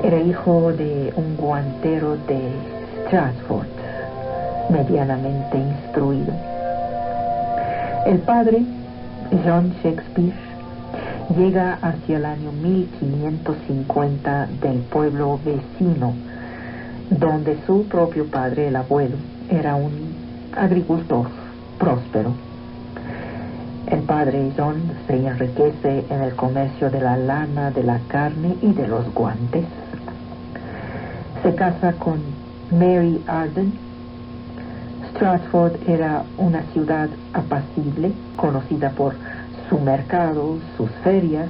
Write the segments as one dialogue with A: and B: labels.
A: Era hijo de un guantero de Stratford, medianamente instruido. El padre, John Shakespeare, llega hacia el año 1550 del pueblo vecino, donde su propio padre, el abuelo, era un agricultor próspero. El padre John se enriquece en el comercio de la lana, de la carne y de los guantes. Se casa con Mary Arden. Stratford era una ciudad apacible, conocida por su mercado, sus ferias.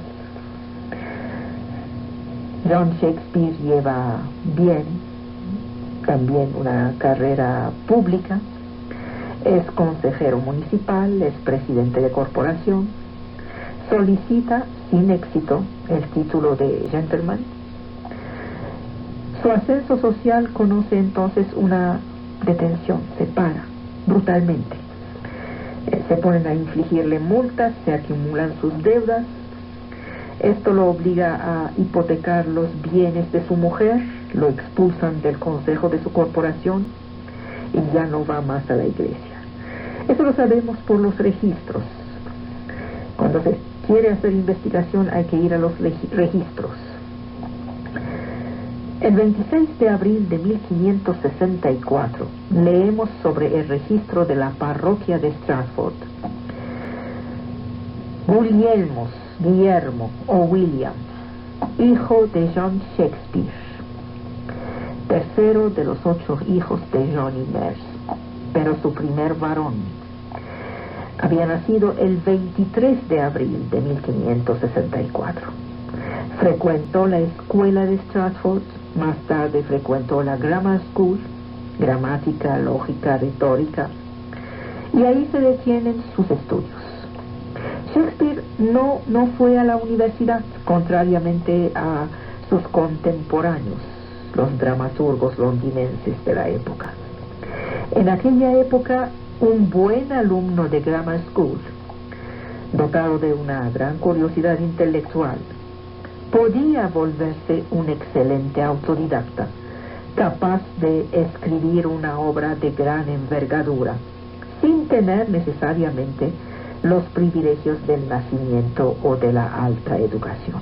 A: John Shakespeare lleva bien también una carrera pública. Es consejero municipal, es presidente de corporación. Solicita sin éxito el título de gentleman. Su ascenso social conoce entonces una detención, se para brutalmente. Se ponen a infligirle multas, se acumulan sus deudas. Esto lo obliga a hipotecar los bienes de su mujer, lo expulsan del consejo de su corporación y ya no va más a la iglesia. Eso lo sabemos por los registros. Cuando se quiere hacer investigación hay que ir a los registros. El 26 de abril de 1564 leemos sobre el registro de la parroquia de Stratford. Guillermo o William, hijo de John Shakespeare, tercero de los 8 hijos de Johnny Merce, pero su primer varón. Había nacido el 23 de abril de 1564. Frecuentó la escuela de Stratford, más tarde frecuentó la Grammar School, gramática, lógica, retórica, y ahí se detienen sus estudios. Shakespeare no fue a la universidad, contrariamente a sus contemporáneos, los dramaturgos londinenses de la época. En aquella época, un buen alumno de Grammar School, dotado de una gran curiosidad intelectual, podía volverse un excelente autodidacta, capaz de escribir una obra de gran envergadura, sin tener necesariamente los privilegios del nacimiento o de la alta educación.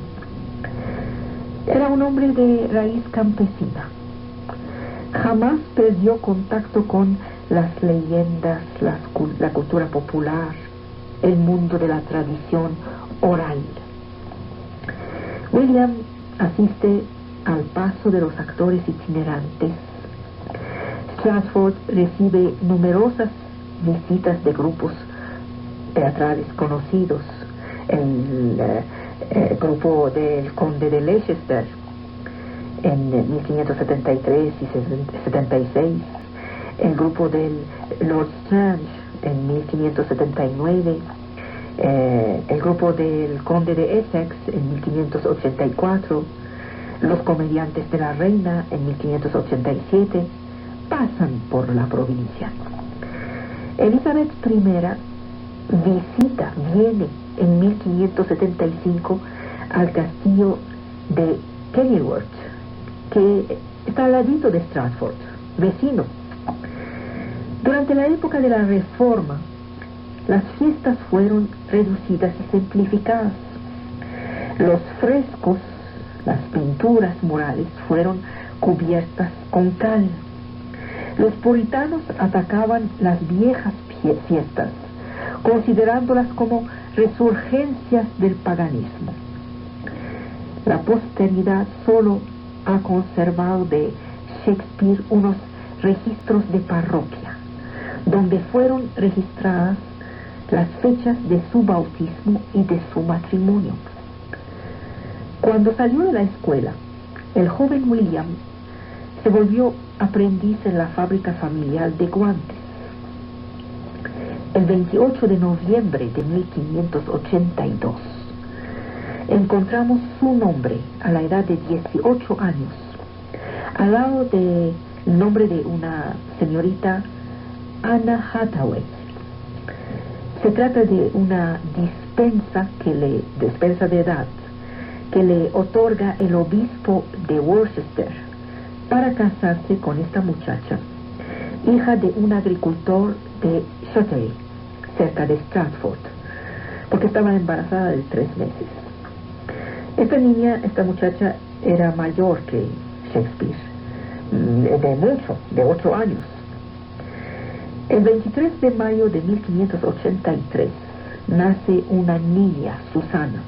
A: Era un hombre de raíz campesina. Jamás perdió contacto con las leyendas, la cultura popular, el mundo de la tradición oral. William asiste al paso de los actores itinerantes. Stratford recibe numerosas visitas de grupos teatrales conocidos. El grupo del conde de Leicester en 1573 y 76, el grupo del Lord Strange en 1579, el grupo del conde de Essex en 1584, los comediantes de la reina en 1587, pasan por la provincia. Elizabeth I viene en 1575 al castillo de Kenilworth, que está al ladito de Stratford, vecino. Durante la época de la Reforma, las fiestas fueron reducidas y simplificadas. Los frescos, las pinturas murales fueron cubiertas con cal. Los puritanos atacaban las viejas fiestas, considerándolas como resurgencias del paganismo. La posteridad solo ha conservado de Shakespeare unos registros de parroquia, donde fueron registradas las fechas de su bautismo y de su matrimonio. Cuando salió de la escuela, el joven William se volvió aprendiz en la fábrica familiar de guantes. El 28 de noviembre de 1582 encontramos su nombre a la edad de 18 años, al lado del nombre de una señorita Anna Hathaway. Se trata de una dispensa de edad que le otorga el obispo de Worcester para casarse con esta muchacha, hija de un agricultor de Shottery, cerca de Stratford, porque estaba embarazada de 3 meses. Esta muchacha era mayor que Shakespeare, de 8 años. El 23 de mayo de 1583 nace una niña, Susana,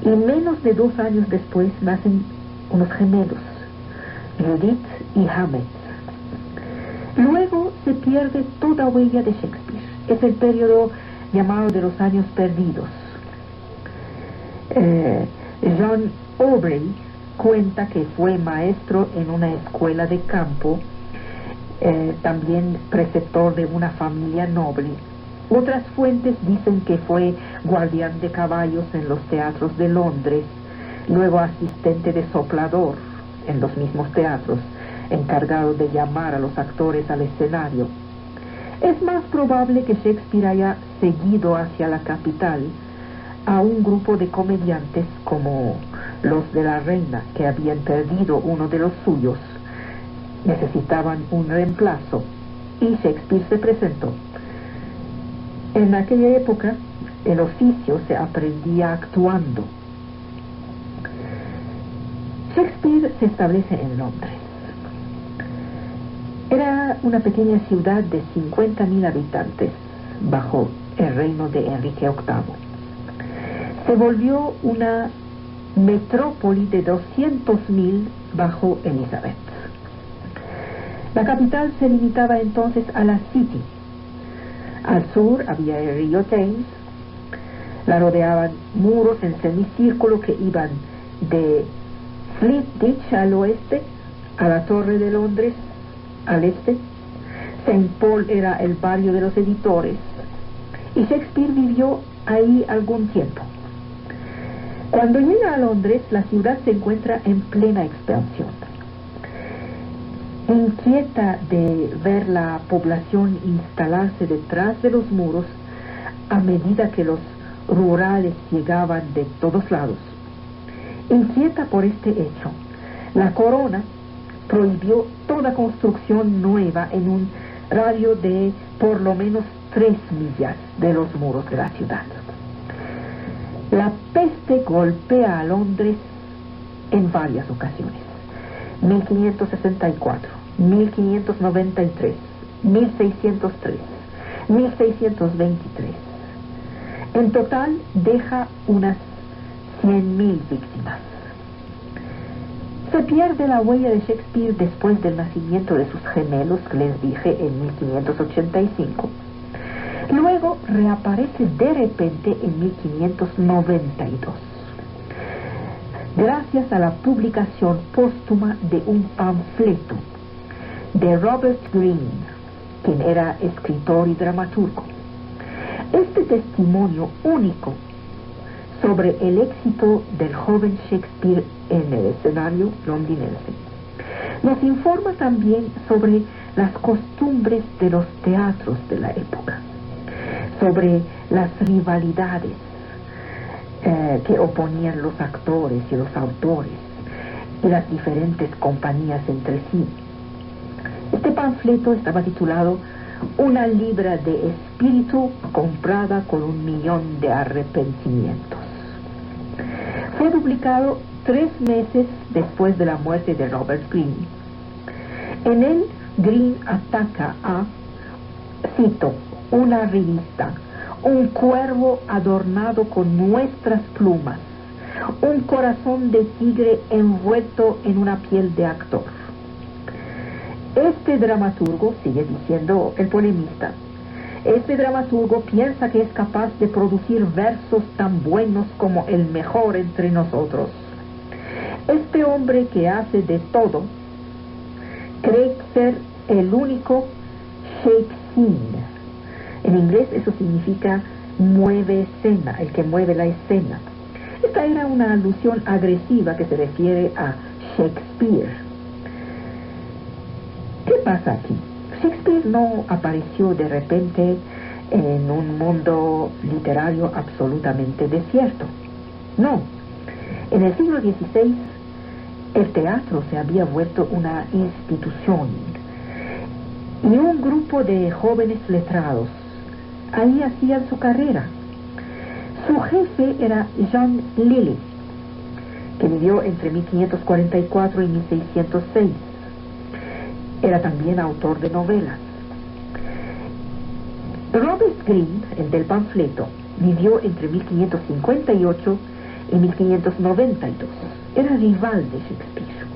A: y menos de 2 años después nacen unos gemelos, Judith y Hamlet. Luego se pierde toda huella de Shakespeare. Es el periodo llamado de los años perdidos. John Aubrey cuenta que fue maestro en una escuela de campo, también preceptor de una familia noble. Otras fuentes dicen que fue guardián de caballos en los teatros de Londres, luego asistente de soplador en los mismos teatros, encargado de llamar a los actores al escenario. Es más probable que Shakespeare haya seguido hacia la capital a un grupo de comediantes como los de la Reina, que habían perdido uno de los suyos. Necesitaban un reemplazo y Shakespeare se presentó. En aquella época el oficio se aprendía actuando. Shakespeare se establece en Londres. Era una pequeña ciudad de 50.000 habitantes bajo el reino de Enrique VIII. Se volvió una metrópoli de 200.000 bajo Elizabeth. La capital se limitaba entonces a la City. Al sur había el río Thames. La rodeaban muros en semicírculo que iban de Fleet Ditch al oeste a la Torre de Londres al este. St. Paul era el barrio de los editores y Shakespeare vivió ahí algún tiempo. Cuando llega a Londres, la ciudad se encuentra en plena expansión. Inquieta de ver la población instalarse detrás de los muros a medida que los rurales llegaban de todos lados. Inquieta por este hecho, la corona prohibió toda construcción nueva en un radio de por lo menos 3 millas de los muros de la ciudad. La peste golpea a Londres en varias ocasiones. 1564, 1593, 1603, 1623. En total deja unas 100.000 víctimas. Se pierde la huella de Shakespeare después del nacimiento de sus gemelos, que les dije, en 1585. Luego reaparece de repente en 1592. Gracias a la publicación póstuma de un panfleto de Robert Greene, quien era escritor y dramaturgo. Este testimonio único sobre el éxito del joven Shakespeare en el escenario londinense nos informa también sobre las costumbres de los teatros de la época, sobre las rivalidades que oponían los actores y los autores y las diferentes compañías entre sí. Este panfleto estaba titulado "Una libra de espíritu comprada con 1.000.000 de arrepentimientos". Fue publicado 3 meses después de la muerte de Robert Greene. En él, Greene ataca a, cito, una revista, un cuervo adornado con nuestras plumas, un corazón de tigre envuelto en una piel de actor. Este dramaturgo, sigue diciendo el polemista, Este dramaturgo piensa que es capaz de producir versos tan buenos como el mejor entre nosotros. Este hombre que hace de todo cree ser el único Shakespeare. En inglés eso significa mueve escena, el que mueve la escena. Esta era una alusión agresiva que se refiere a Shakespeare. ¿Qué pasa aquí? Shakespeare no apareció de repente en un mundo literario absolutamente desierto. No. En el siglo XVI, el teatro se había vuelto una institución. Y un grupo de jóvenes letrados ahí hacían su carrera. Su jefe era Jean Lilly, que vivió entre 1544 y 1606. Era también autor de novelas. Robert Greene, el del panfleto, vivió entre 1558 y 1592. Era rival de Shakespeare.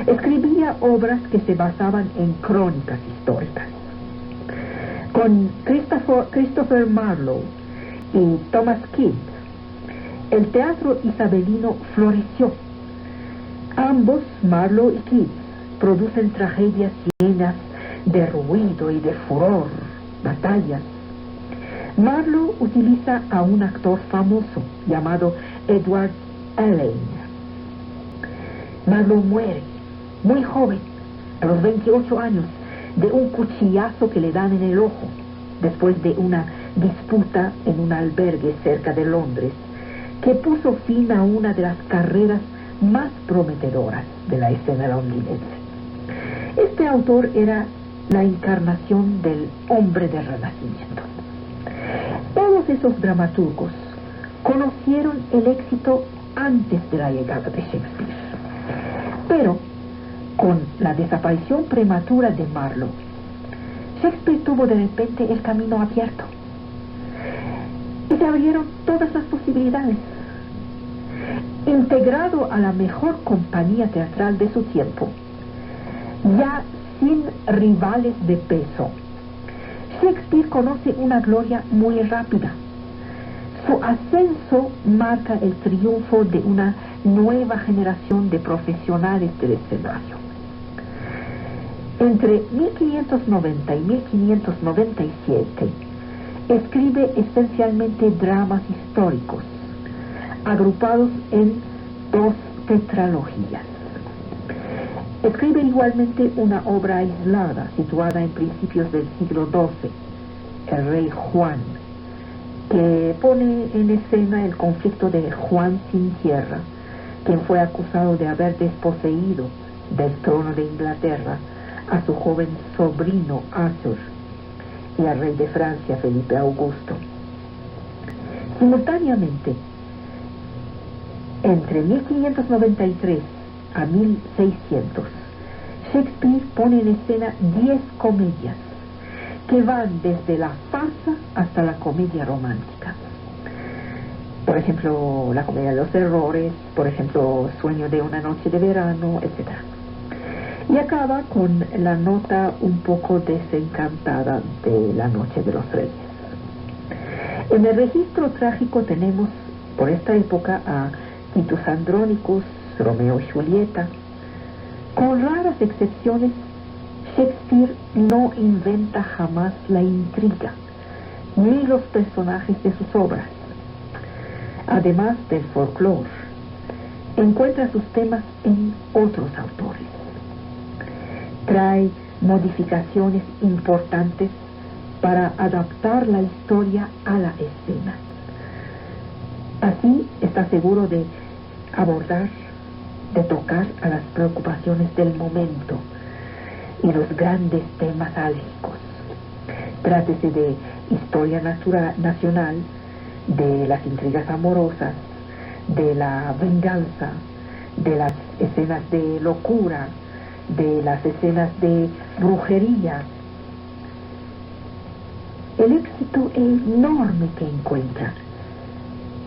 A: Escribía obras que se basaban en crónicas históricas. Con Christopher Marlowe y Thomas Kidd, el teatro isabelino floreció. Ambos, Marlowe y Kidd, producen tragedias llenas de ruido y de furor, batallas. Marlowe utiliza a un actor famoso llamado Edward Alleyn. Marlowe muere muy joven, a los 28 años, de un cuchillazo que le dan en el ojo, después de una disputa en un albergue cerca de Londres, que puso fin a una de las carreras más prometedoras de la escena londinense. Este autor era la encarnación del hombre del Renacimiento. Todos esos dramaturgos conocieron el éxito antes de la llegada de Shakespeare. Pero, con la desaparición prematura de Marlowe, Shakespeare tuvo de repente el camino abierto. Y se abrieron todas las posibilidades. Integrado a la mejor compañía teatral de su tiempo, ya sin rivales de peso, Shakespeare conoce una gloria muy rápida. Su ascenso marca el triunfo de una nueva generación de profesionales del escenario. Entre 1590 y 1597 escribe esencialmente dramas históricos, agrupados en 2 tetralogías. Escribe igualmente una obra aislada, situada en principios del siglo XII, El Rey Juan, que pone en escena el conflicto de Juan sin tierra, quien fue acusado de haber desposeído del trono de Inglaterra a su joven sobrino Arthur y al rey de Francia, Felipe Augusto. Simultáneamente, entre 1593 a 1600, Shakespeare pone en escena 10 comedias que van desde la farsa hasta la comedia romántica. Por ejemplo, la comedia de los errores, por ejemplo, Sueño de una noche de verano, etc. Y acaba con la nota un poco desencantada de La noche de los reyes. En el registro trágico tenemos por esta época a Titus Andronicus, Romeo y Julieta. Con raras excepciones, Shakespeare no inventa jamás la intriga, ni los personajes de sus obras. Además del folclore, encuentra sus temas en otros autores. Trae modificaciones importantes para adaptar la historia a la escena. Así está seguro de abordar, de tocar a las preocupaciones del momento y los grandes temas álgicos. Trátese de historia nacional, de las intrigas amorosas, de la venganza, de las escenas de locura, de las escenas de brujería. El éxito enorme que encuentra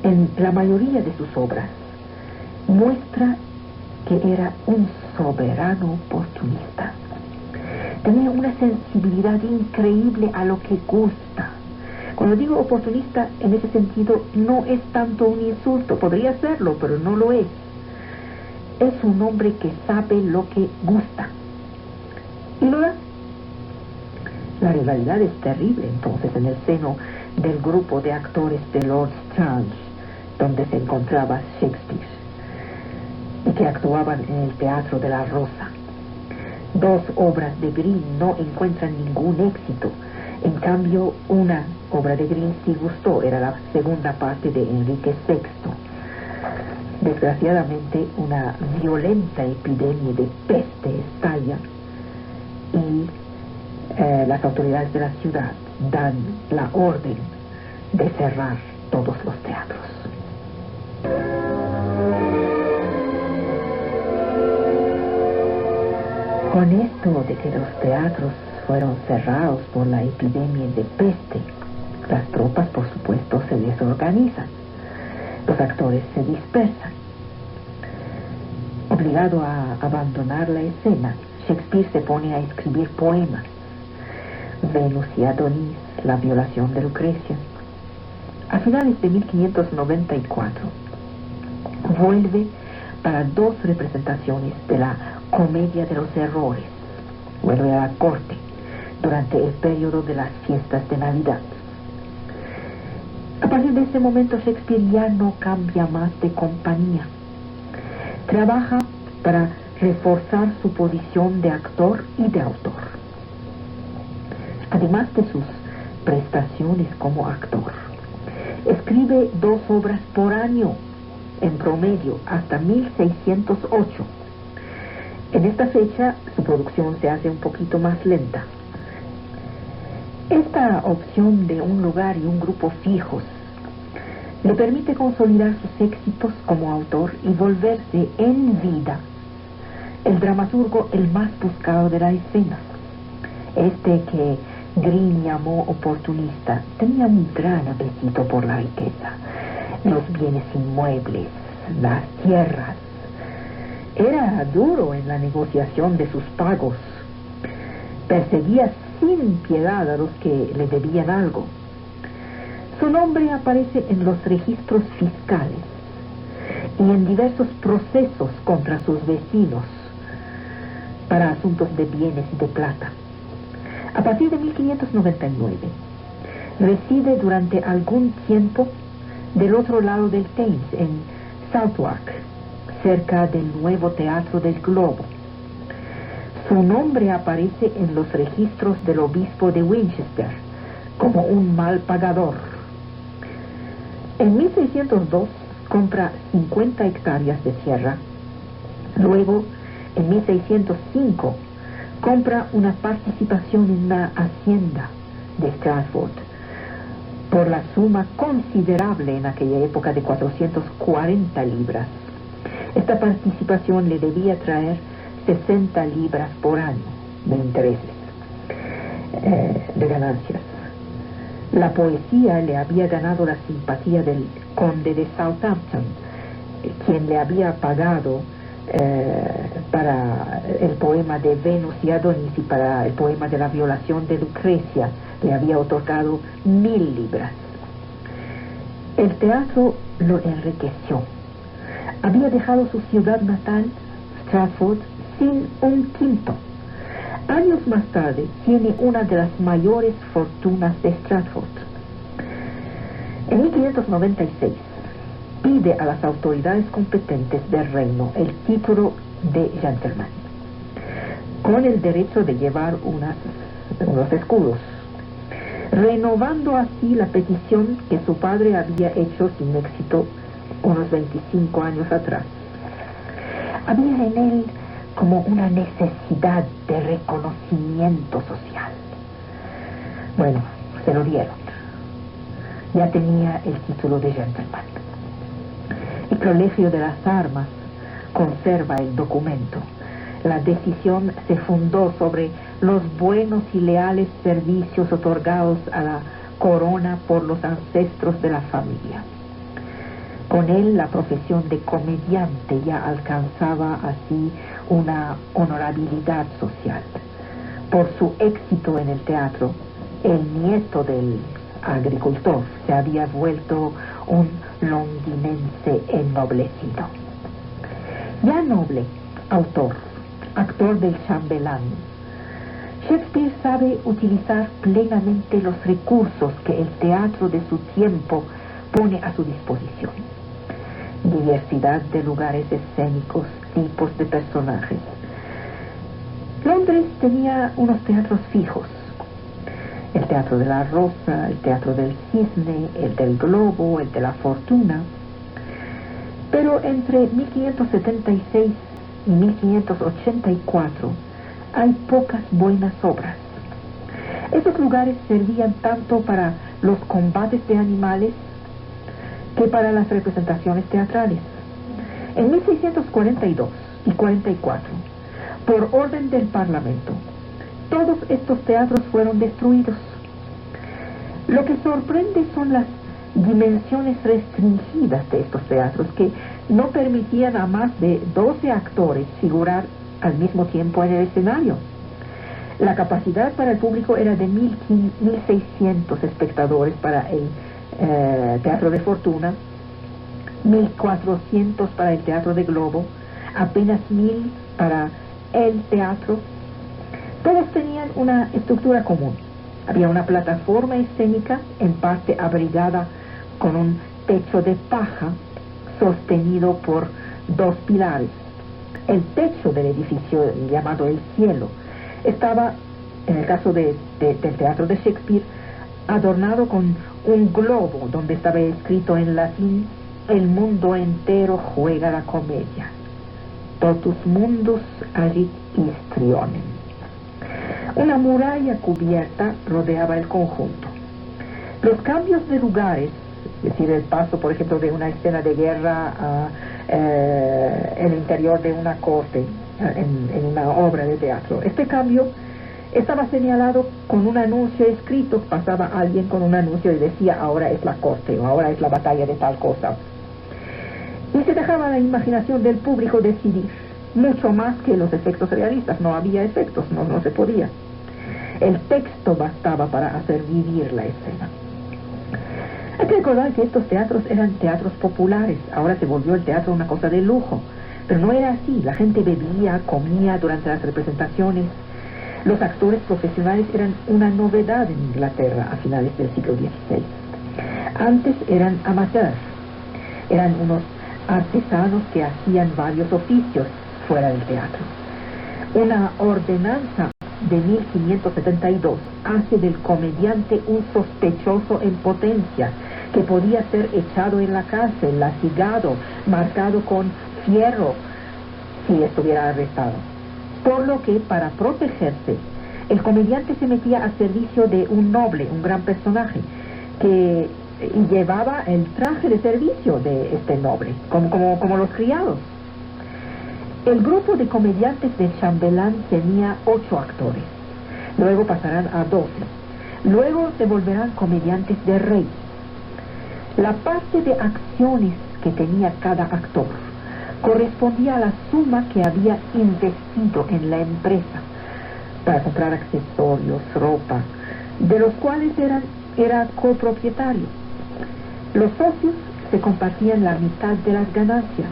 A: en la mayoría de sus obras muestra que era un soberano oportunista. Tenía una sensibilidad increíble a lo que gusta. Cuando digo oportunista, en ese sentido, no es tanto un insulto. Podría serlo, pero no lo es. Es un hombre que sabe lo que gusta. Y lo da. La rivalidad es terrible, entonces, en el seno del grupo de actores de Lord Strange, donde se encontraba Shakespeare, y que actuaban en el Teatro de la Rosa. Dos obras de Greene no encuentran ningún éxito. En cambio, una obra de Greene sí gustó, era la segunda parte de Enrique VI. Desgraciadamente, una violenta epidemia de peste estalla y las autoridades de la ciudad dan la orden de cerrar todos los teatros. Con esto de que los teatros fueron cerrados por la epidemia de peste, las tropas, por supuesto, se desorganizan. Los actores se dispersan. Obligado a abandonar la escena, Shakespeare se pone a escribir poemas. Venus y Adonis, la violación de Lucrecia. A finales de 1594, vuelve para 2 representaciones de la Comedia de los Errores. Vuelve a la corte durante el periodo de las fiestas de Navidad. A partir de ese momento, Shakespeare ya no cambia más de compañía. Trabaja para reforzar su posición de actor y de autor. Además de sus prestaciones como actor, escribe 2 obras por año, en promedio, hasta 1608. En esta fecha, su producción se hace un poquito más lenta. Esta opción de un lugar y un grupo fijos le permite consolidar sus éxitos como autor y volverse en vida el dramaturgo el más buscado de la escena. Este que Greene llamó oportunista tenía un gran apetito por la riqueza, los bienes inmuebles, las tierras. Era duro en la negociación de sus pagos. Perseguía sin piedad a los que le debían algo. Su nombre aparece en los registros fiscales y en diversos procesos contra sus vecinos para asuntos de bienes y de plata. A partir de 1599, reside durante algún tiempo del otro lado del Thames, en Southwark, cerca del nuevo Teatro del Globo. Su nombre aparece en los registros del obispo de Winchester como un mal pagador. En 1602 compra 50 hectáreas de tierra. Luego, en 1605, compra una participación en una hacienda de Stratford por la suma considerable en aquella época de 440 libras. Esta participación le debía traer 60 libras por año de intereses, de ganancias. La poesía le había ganado la simpatía del conde de Southampton, quien le había pagado para el poema de Venus y Adonis y para el poema de la violación de Lucrecia, le había otorgado 1000 libras. El teatro lo enriqueció. Había dejado su ciudad natal, Stratford, sin un quinto. Años más tarde, tiene una de las mayores fortunas de Stratford. En 1596, pide a las autoridades competentes del reino el título de gentleman, con el derecho de llevar unos escudos, renovando así la petición que su padre había hecho sin éxito unos 25 años atrás. Había en él como una necesidad de reconocimiento social. Bueno, se lo dieron. Ya tenía el título de gentleman. El Colegio de las Armas conserva el documento. La decisión se fundó sobre los buenos y leales servicios otorgados a la corona por los ancestros de la familia. Con él la profesión de comediante ya alcanzaba así una honorabilidad social. Por su éxito en el teatro, el nieto del agricultor se había vuelto un londinense ennoblecido. Ya noble, autor, actor del chambelán, Shakespeare sabe utilizar plenamente los recursos que el teatro de su tiempo pone a su disposición. Diversidad de lugares escénicos, tipos de personajes. Londres tenía unos teatros fijos: el Teatro de la Rosa, el Teatro del Cisne, el del Globo, el de la Fortuna. Pero entre 1576 y 1584 hay pocas buenas obras. Esos lugares servían tanto para los combates de animales que para las representaciones teatrales. En 1642 y 44, por orden del Parlamento, todos estos teatros fueron destruidos. Lo que sorprende son las dimensiones restringidas de estos teatros, que no permitían a más de 12 actores figurar al mismo tiempo en el escenario. La capacidad para el público era de 1.600 espectadores para el Teatro de Fortuna, 1.400 para el Teatro de Globo, apenas 1.000 para el teatro. Todos tenían una estructura común. Había una plataforma escénica, en parte abrigada con un techo de paja sostenido por 2 pilares. El techo del edificio, llamado el cielo, estaba, en el caso del teatro de Shakespeare, adornado con un globo donde estaba escrito en latín: el mundo entero juega la comedia. Totus mundus agit histrionem. Una muralla cubierta rodeaba el conjunto. Los cambios de lugares, es decir, el paso, por ejemplo, de una escena de guerra a el interior de una corte, en una obra de teatro, este cambio estaba señalado con un anuncio escrito. Pasaba alguien con un anuncio y decía: ahora es la corte, o ahora es la batalla de tal cosa. Y se dejaba a la imaginación del público decidir, mucho más que los efectos realistas. No había efectos, no se podía. El texto bastaba para hacer vivir la escena. Hay que recordar que estos teatros eran teatros populares. Ahora se volvió el teatro una cosa de lujo, pero no era así. La gente bebía, comía durante las representaciones. Los actores profesionales eran una novedad en Inglaterra a finales del siglo XVI. Antes eran amateurs, eran unos artesanos que hacían varios oficios fuera del teatro. Una ordenanza de 1572 hace del comediante un sospechoso en potencia, que podía ser echado en la cárcel, latigado, marcado con fierro si estuviera arrestado. Por lo que, para protegerse, el comediante se metía a servicio de un noble, un gran personaje, que llevaba el traje de servicio de este noble, como los criados. El grupo de comediantes de chambelán tenía 8 actores, luego pasarán a 12, luego se volverán comediantes de rey. La parte de acciones que tenía cada actor correspondía a la suma que había investido en la empresa para comprar accesorios, ropa, de los cuales era copropietario. Los socios se compartían la mitad de las ganancias.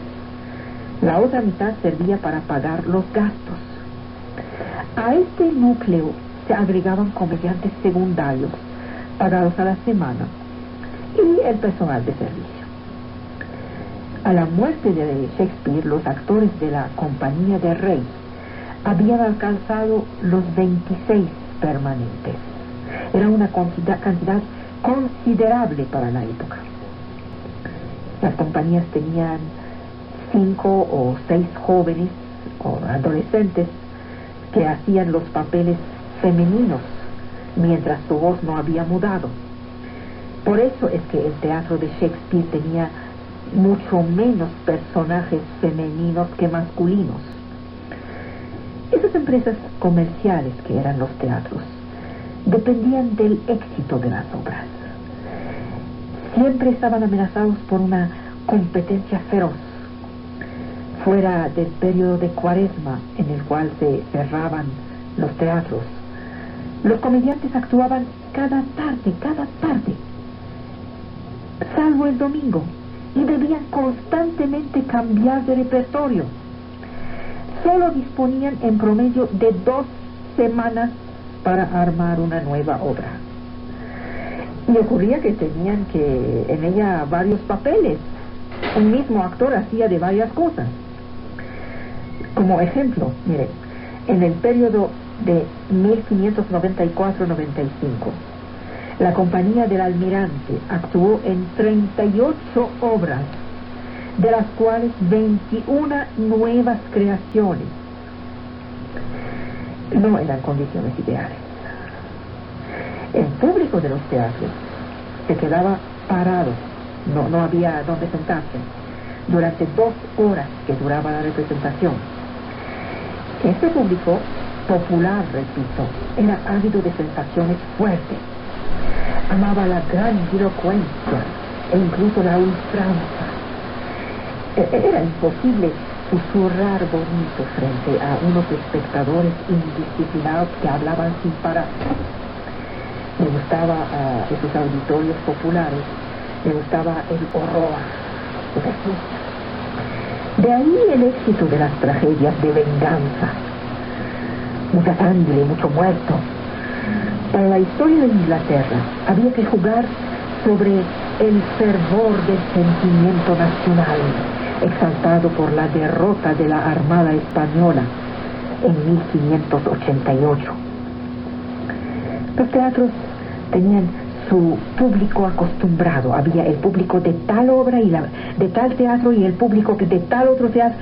A: La otra mitad servía para pagar los gastos. A este núcleo se agregaban comediantes secundarios, pagados a la semana, y el personal de servicio. A la muerte de Shakespeare, los actores de la Compañía de Rey habían alcanzado los 26 permanentes. Era una cantidad considerable para la época. Las compañías tenían 5 o 6 jóvenes o adolescentes que hacían los papeles femeninos mientras su voz no había mudado. Por eso es que el teatro de Shakespeare tenía mucho menos personajes femeninos que masculinos. Esas empresas comerciales que eran los teatros dependían del éxito de las obras. Siempre estaban amenazados por una competencia feroz. Fuera del periodo de Cuaresma, en el cual se cerraban los teatros, Los comediantes actuaban cada tarde, salvo el domingo, y debían constantemente cambiar de repertorio. Solo disponían en promedio de 2 semanas para armar una nueva obra. Y ocurría que tenían en ella varios papeles. Un mismo actor hacía de varias cosas. Como ejemplo, mire, en el periodo de 1594-95, la Compañía del Almirante actuó en 38 obras, de las cuales 21 nuevas creaciones. No eran condiciones ideales. El público de los teatros se quedaba parado, no había donde sentarse, durante 2 horas que duraba la representación. Este público popular, repito, era ávido de sensaciones fuertes. Amaba la grandilocuencia e incluso la ultranza. Era imposible susurrar bonito frente a unos espectadores indisciplinados que hablaban sin parar. Me gustaba esos auditorios populares, me gustaba el horror, de ahí el éxito de las tragedias de venganza. Mucha sangre, mucho muerto. Para la historia de Inglaterra había que jugar sobre el fervor del sentimiento nacional, exaltado por la derrota de la Armada Española en 1588. Los teatros tenían su público acostumbrado. Había el público de tal obra y de tal teatro y el público de tal otro teatro,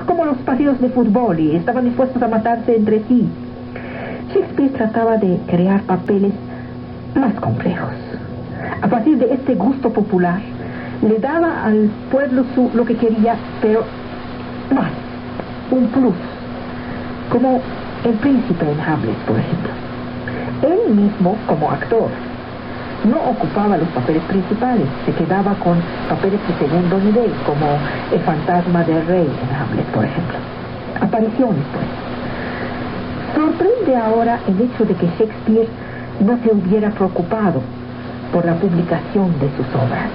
A: como los partidos de fútbol, y estaban dispuestos a matarse entre sí. Shakespeare trataba de crear papeles más complejos. A partir de este gusto popular, le daba al pueblo lo que quería, pero más, un plus, como el príncipe en Hamlet, por ejemplo. Él mismo, como actor, no ocupaba los papeles principales, se quedaba con papeles de segundo nivel, como el fantasma del rey en Hamlet, por ejemplo. Apariciones, pues. Sorprende ahora el hecho de que Shakespeare no se hubiera preocupado por la publicación de sus obras.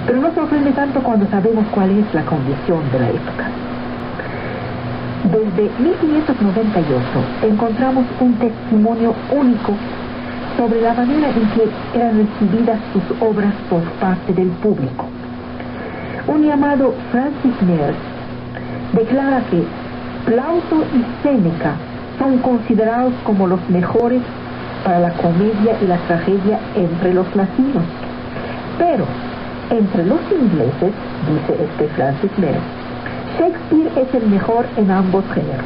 A: Pero no sorprende tanto cuando sabemos cuál es la condición de la época. Desde 1598 encontramos un testimonio único sobre la manera en que eran recibidas sus obras por parte del público. Un llamado Francis Mears declara que Plauto y Séneca son considerados como los mejores para la comedia y la tragedia entre los latinos. Pero entre los ingleses, dice este Francis Mears, Shakespeare es el mejor en ambos géneros.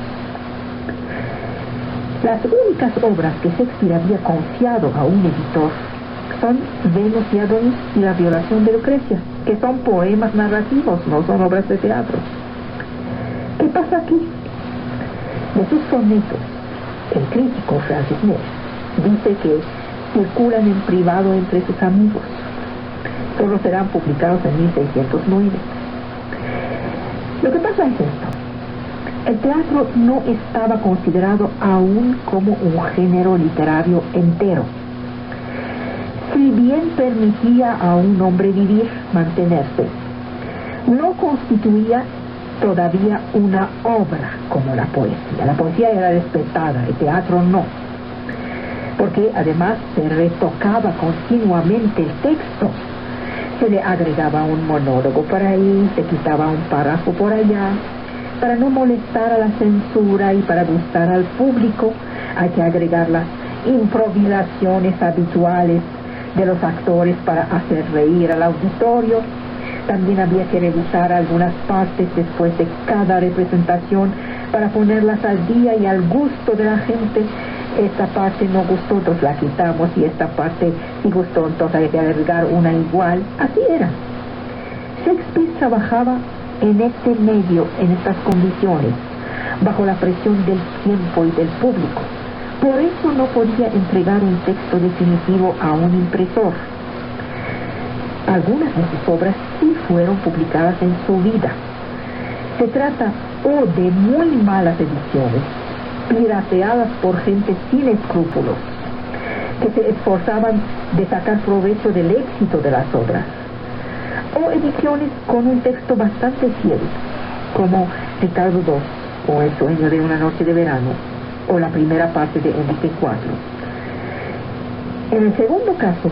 A: Las únicas obras que Shakespeare había confiado a un editor son Venus y Adonis y La violación de Lucrecia, que son poemas narrativos, no son obras de teatro. ¿Qué pasa aquí? De sus sonetos, el crítico Francis Mears dice que circulan en privado entre sus amigos. Solo serán publicados en 1609. Lo que pasa es esto. El teatro no estaba considerado aún como un género literario entero. Si bien permitía a un hombre vivir, mantenerse, no constituía todavía una obra como la poesía. La poesía era respetada, el teatro no. Porque además se retocaba continuamente el texto. Se le agregaba un monólogo por ahí, se quitaba un párrafo por allá. Para no molestar a la censura y para gustar al público, hay que agregar las improvisaciones habituales de los actores para hacer reír al auditorio. También había que revisar algunas partes después de cada representación para ponerlas al día y al gusto de la gente. Esta parte no gustó, entonces la quitamos, y esta parte sí gustó, entonces hay que agregar una igual. Así era. Shakespeare trabajaba en este medio, en estas condiciones, bajo la presión del tiempo y del público. Por eso no podía entregar un texto definitivo a un impresor. Algunas de sus obras sí fueron publicadas en su vida. Se trata o de muy malas ediciones pirateadas por gente sin escrúpulos, que se esforzaban de sacar provecho del éxito de las obras, o ediciones con un texto bastante fiel, como Ricardo II, o El sueño de una noche de verano, o la primera parte de Enrique IV. En el segundo caso,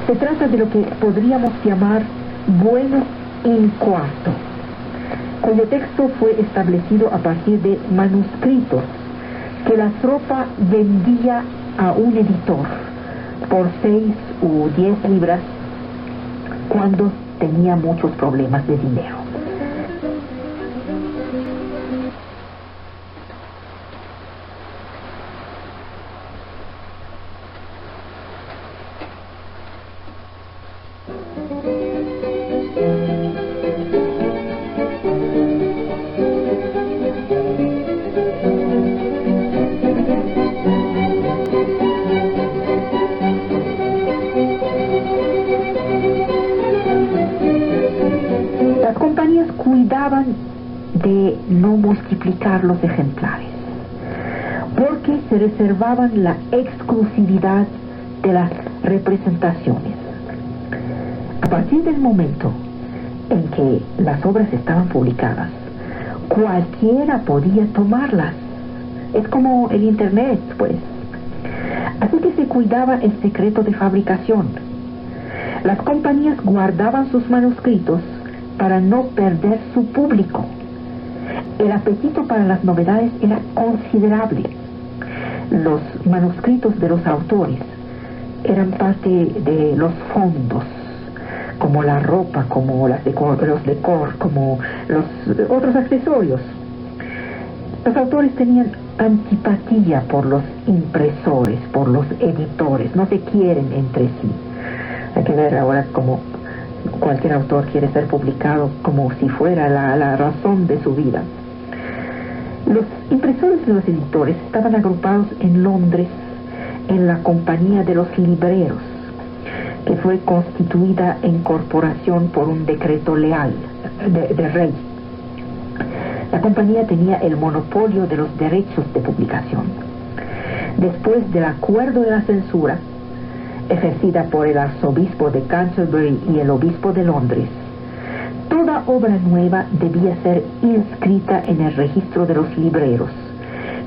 A: se trata de lo que podríamos llamar bueno in quarto, cuyo texto fue establecido a partir de manuscritos que la tropa vendía a un editor por 6 u 10 libras cuando tenía muchos problemas de dinero. De no multiplicar los ejemplares, porque se reservaban la exclusividad de las representaciones. A partir del momento en que las obras estaban publicadas, cualquiera podía tomarlas. Es como el internet, pues. Así que se cuidaba el secreto de fabricación. Las compañías guardaban sus manuscritos para no perder su público. El apetito para las novedades era considerable. Los manuscritos de los autores eran parte de los fondos, como la ropa, como los decor, como los otros accesorios. Los autores tenían antipatía por los impresores, por los editores, no se quieren entre sí. Hay que ver ahora cómo cualquier autor quiere ser publicado como si fuera la razón de su vida. Los impresores y los editores estaban agrupados en Londres en la Compañía de los Libreros, que fue constituida en corporación por un decreto leal de rey. La compañía tenía el monopolio de los derechos de publicación. Después del acuerdo de la censura, ejercida por el arzobispo de Canterbury y el obispo de Londres, toda obra nueva debía ser inscrita en el registro de los libreros,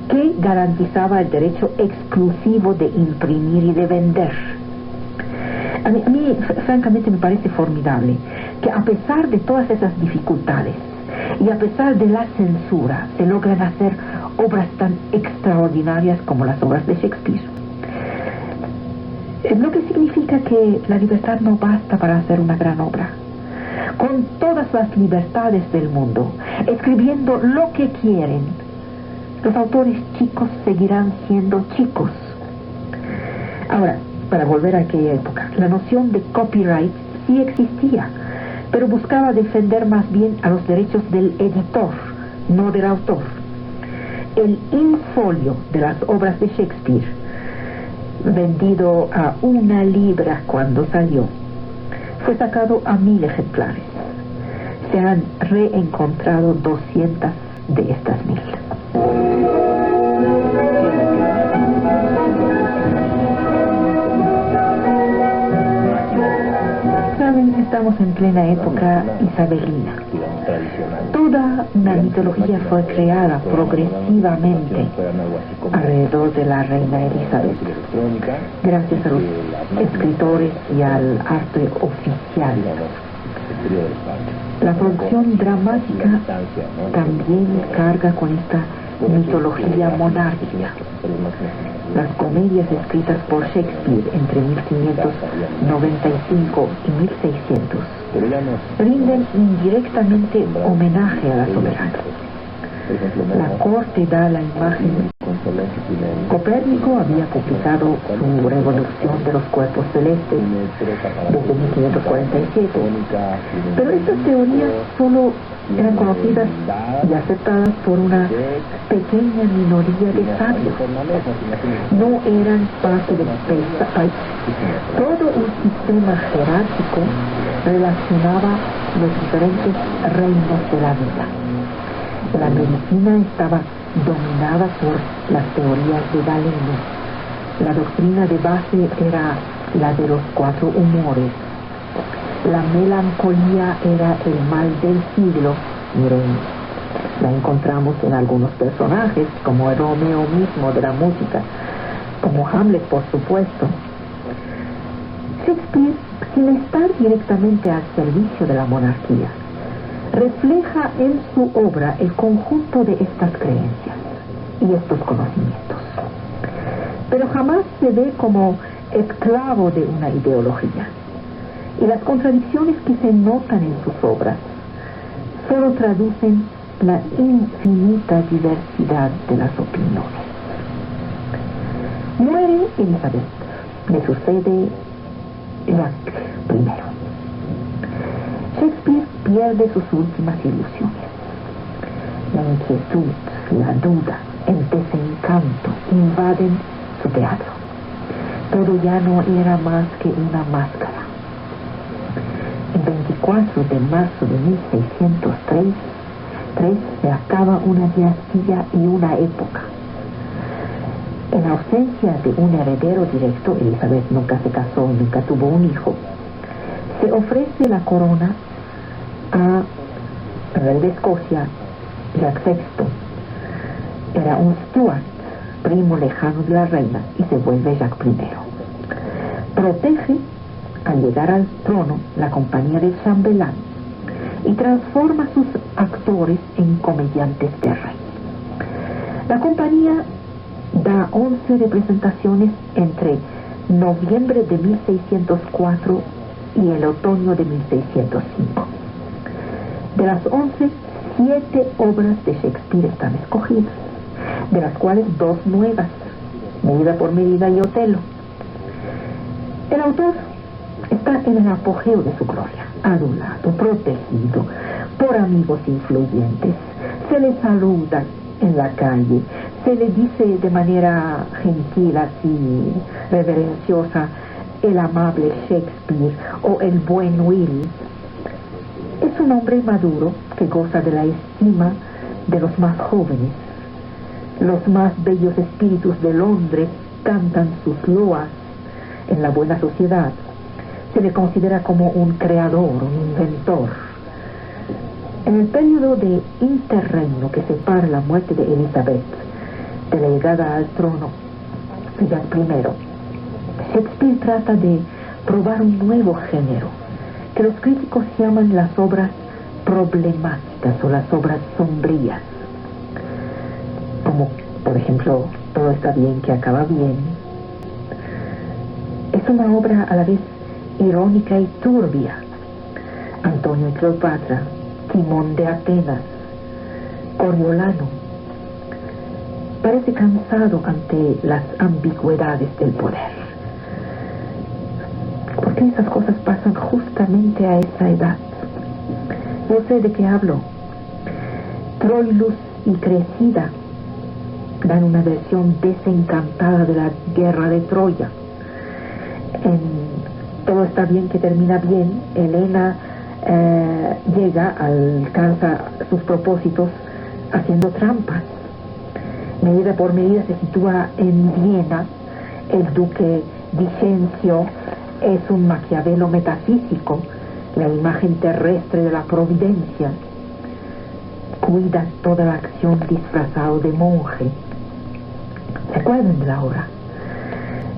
A: que garantizaba el derecho exclusivo de imprimir y de vender. A mí francamente me parece formidable que a pesar de todas esas dificultades y a pesar de la censura se logran hacer obras tan extraordinarias como las obras de Shakespeare. Lo que significa que la libertad no basta para hacer una gran obra. Con todas las libertades del mundo, escribiendo lo que quieren, los autores chicos seguirán siendo chicos. Ahora, para volver a aquella época, la noción de copyright sí existía, pero buscaba defender más bien a los derechos del editor, no del autor. El infolio de las obras de Shakespeare, vendido a 1 libra cuando salió, fue sacado a 1000 ejemplares. Se han reencontrado 200 de estas 1000. Saben, estamos en plena época isabelina. Toda una mitología fue creada progresivamente alrededor de la reina Elizabeth, gracias a los escritores y al arte oficial. La producción dramática también carga con esta mitología monárquica. Las comedias escritas por Shakespeare entre 1595 y 1600 rinden indirectamente homenaje a la soberana. La corte da la imagen. Copérnico había publicado su revolución de los cuerpos celestes desde 1547, pero estas teorías solo eran conocidas y aceptadas por una pequeña minoría de sabios. No eran parte del país. Todo un sistema jerárquico relacionaba los diferentes reinos de la vida. La medicina estaba dominada por las teorías de Galeno. La doctrina de base era la de los 4 humores. La melancolía era el mal del siglo. Miren, la encontramos en algunos personajes, como el Romeo mismo de la música, como Hamlet, por supuesto. Shakespeare, sin estar directamente al servicio de la monarquía, refleja en su obra el conjunto de estas creencias y estos conocimientos, pero jamás se ve como esclavo de una ideología, y las contradicciones que se notan en sus obras solo traducen la infinita diversidad de las opiniones. Muere Elizabeth, le sucede Jacques I. Shakespeare pierde sus últimas ilusiones. La inquietud, la duda, el desencanto invaden su teatro. Todo ya no era más que una máscara. El 24 de marzo de 1603 se acaba una dinastía y una época. En ausencia de un heredero directo, Elizabeth nunca se casó, nunca tuvo un hijo, se ofrece la corona a rey de Escocia, Jacques VI. Era un Stuart, primo lejano de la reina, y se vuelve Jacques I. Protege, al llegar al trono, la compañía del chambelán y transforma a sus actores en comediantes de rey. La compañía da 11 representaciones entre noviembre de 1604 y el otoño de 1605. De las 11, 7 obras de Shakespeare están escogidas, de las cuales 2 nuevas, Medida por Medida y Otelo. El autor está en el apogeo de su gloria, adulado, protegido por amigos influyentes. Se le saluda en la calle, se le dice de manera gentil, así reverenciosa, el amable Shakespeare o el buen Will. Es un hombre maduro que goza de la estima de los más jóvenes. Los más bellos espíritus de Londres cantan sus loas en la buena sociedad. Se le considera como un creador, un inventor. En el periodo de interreino que separa la muerte de Elizabeth de la llegada al trono de Jacques I, Shakespeare trata de probar un nuevo género que los críticos llaman las obras problemáticas o las obras sombrías, como por ejemplo Todo está bien que acaba bien. Es una obra a la vez irónica y turbia. Antonio y Cleopatra, Timón de Atenas, Coriolano. Parece cansado ante las ambigüedades del poder. ¿Por qué esas cosas pasan justamente a esa edad? Yo sé de qué hablo. Troilus y Cressida dan una versión desencantada de la guerra de Troya. En Todo está bien que termina bien, Helena alcanza sus propósitos haciendo trampas. Medida por Medida se sitúa en Viena. El duque Vicencio es un Maquiavelo metafísico, la imagen terrestre de la providencia. Cuida toda la acción disfrazado de monje. ¿Se acuerdan de la obra?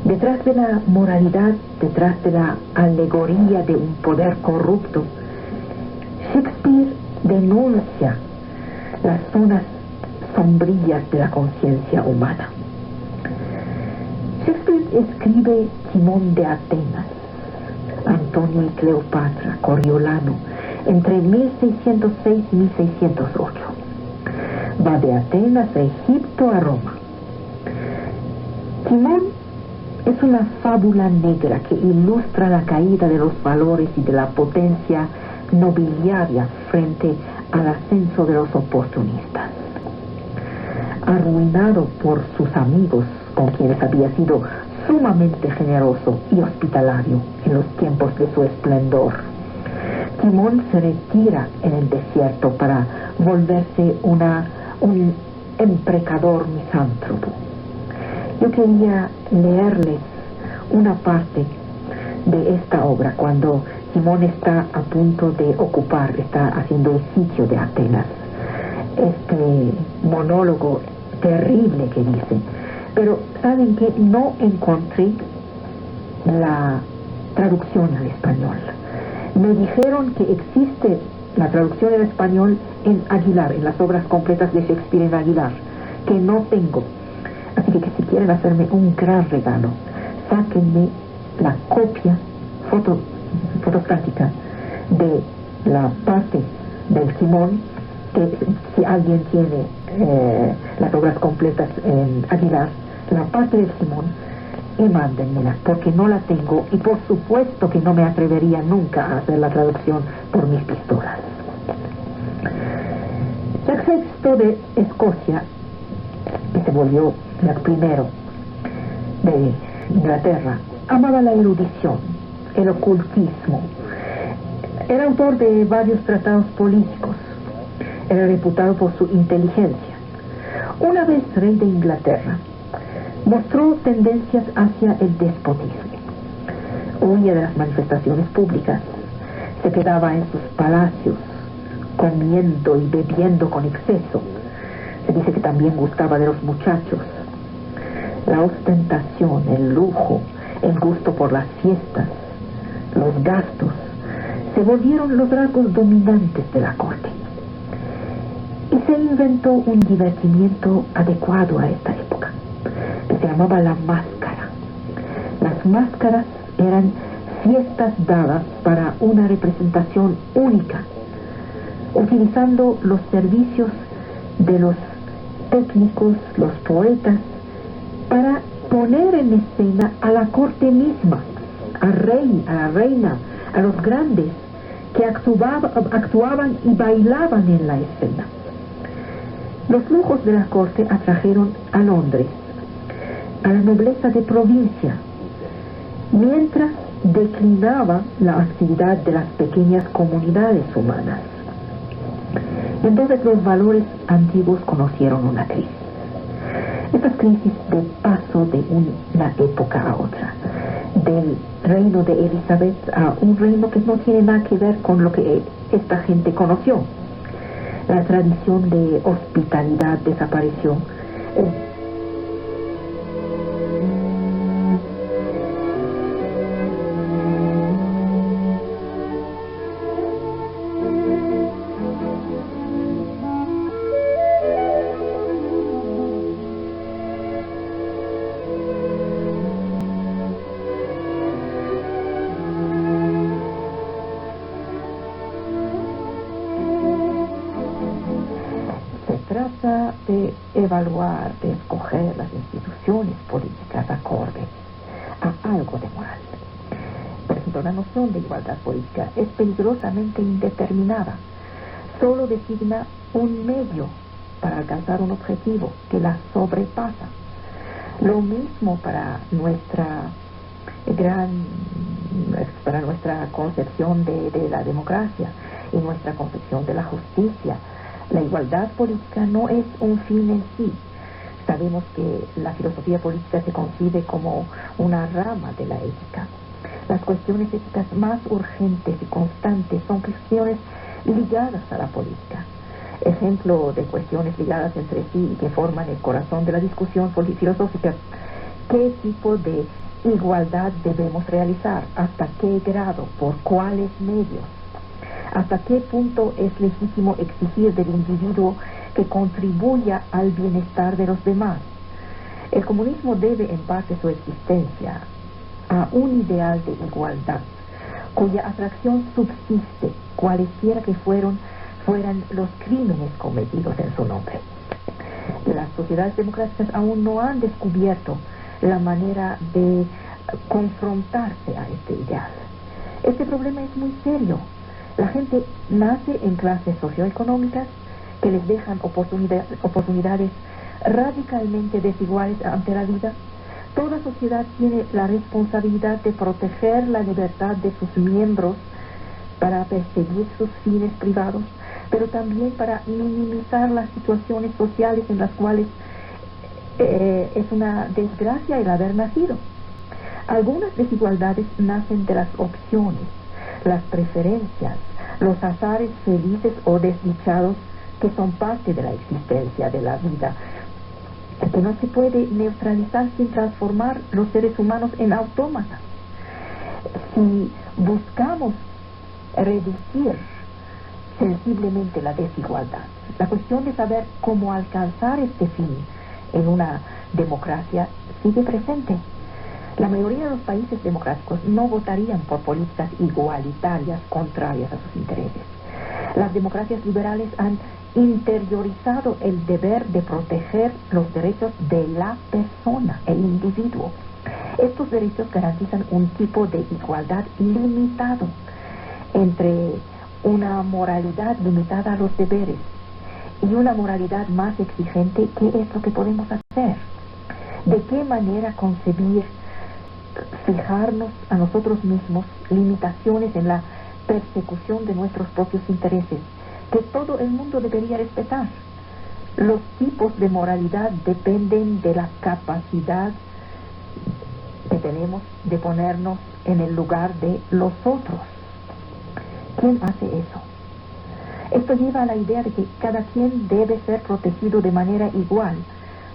A: Detrás de la moralidad, detrás de la alegoría de un poder corrupto, Shakespeare denuncia las zonas sombrías de la conciencia humana. Shakespeare escribe Timón de Atenas, Antonio y Cleopatra, Coriolano, entre 1606 y 1608. Va de Atenas a Egipto a Roma. Timón es una fábula negra que ilustra la caída de los valores y de la potencia nobiliaria frente al ascenso de los oportunistas. Arruinado por sus amigos, con quienes había sido sumamente generoso y hospitalario en los tiempos de su esplendor, Timón se retira en el desierto para volverse un emprecador misántropo. Yo quería leerles una parte de esta obra cuando Simón está a punto de ocupar, está haciendo el sitio de Atenas. Este monólogo terrible que dice. Pero, ¿saben qué? No encontré la traducción al español. Me dijeron que existe la traducción en español en Aguilar, en las obras completas de Shakespeare en Aguilar, que no tengo. Así que si quieren hacerme un gran regalo, sáquenme la copia fotostática de la parte del Simón, que si alguien tiene las obras completas en Aguilar, la parte del Simón, y mándenmela, porque no la tengo, y por supuesto que no me atrevería nunca a hacer la traducción por mis pistolas. Jacques VI de Escocia, que se volvió Jacques I de Inglaterra, amaba la erudición, el ocultismo. Era autor de varios tratados políticos. Era reputado por su inteligencia. Una vez rey de Inglaterra, mostró tendencias hacia el despotismo. Huía de las manifestaciones públicas. Se quedaba en sus palacios, comiendo y bebiendo con exceso. Se dice que también gustaba de los muchachos. La ostentación, el lujo, el gusto por las fiestas, los gastos, se volvieron los rasgos dominantes de la corte. Y se inventó un divertimiento adecuado a esta época, que se llamaba la máscara. Las máscaras eran fiestas dadas para una representación única, utilizando los servicios de los técnicos, los poetas, para poner en escena a la corte misma, al rey, a la reina, a los grandes que actuaban y bailaban en la escena. Los lujos de la corte atrajeron a Londres, a la nobleza de provincia, mientras declinaba la actividad de las pequeñas comunidades humanas. Entonces los valores antiguos conocieron una crisis. Estas crisis de paso de una época a otra, del reino de Elizabeth a un reino que no tiene nada que ver con lo que esta gente conoció. La tradición de hospitalidad desapareció. Trata de evaluar, de escoger las instituciones políticas acordes a algo de moral. Por ejemplo, la noción de igualdad política es peligrosamente indeterminada. Solo designa un medio para alcanzar un objetivo que la sobrepasa. Lo mismo para nuestra concepción de la democracia y nuestra concepción de la justicia. La igualdad política no es un fin en sí. Sabemos que la filosofía política se concibe como una rama de la ética. Las cuestiones éticas más urgentes y constantes son cuestiones ligadas a la política. Ejemplo de cuestiones ligadas entre sí y que forman el corazón de la discusión filosófica. ¿Qué tipo de igualdad debemos realizar? ¿Hasta qué grado? ¿Por cuáles medios? ¿Hasta qué punto es legítimo exigir del individuo que contribuya al bienestar de los demás? El comunismo debe en parte su existencia a un ideal de igualdad, cuya atracción subsiste, cualesquiera que fueran los crímenes cometidos en su nombre. Las sociedades democráticas aún no han descubierto la manera de confrontarse a este ideal. Este problema es muy serio. La gente nace en clases socioeconómicas que les dejan oportunidades radicalmente desiguales ante la vida. Toda sociedad tiene la responsabilidad de proteger la libertad de sus miembros para perseguir sus fines privados, pero también para minimizar las situaciones sociales en las cuales es una desgracia el haber nacido. Algunas desigualdades nacen de las opciones, las preferencias, los azares felices o desdichados que son parte de la existencia de la vida, que no se puede neutralizar sin transformar los seres humanos en autómatas. Si buscamos reducir sensiblemente la desigualdad, la cuestión de saber cómo alcanzar este fin en una democracia sigue presente. La mayoría de los países democráticos no votarían por políticas igualitarias contrarias a sus intereses. Las democracias liberales han interiorizado el deber de proteger los derechos de la persona, el individuo. Estos derechos garantizan un tipo de igualdad limitado entre una moralidad limitada a los deberes y una moralidad más exigente. ¿Qué es lo que podemos hacer? ¿De qué manera concebir, fijarnos a nosotros mismos limitaciones en la persecución de nuestros propios intereses que todo el mundo debería respetar? Los tipos de moralidad dependen de la capacidad que tenemos de ponernos en el lugar de los otros. ¿Quién hace eso? Esto lleva a la idea de que cada quien debe ser protegido de manera igual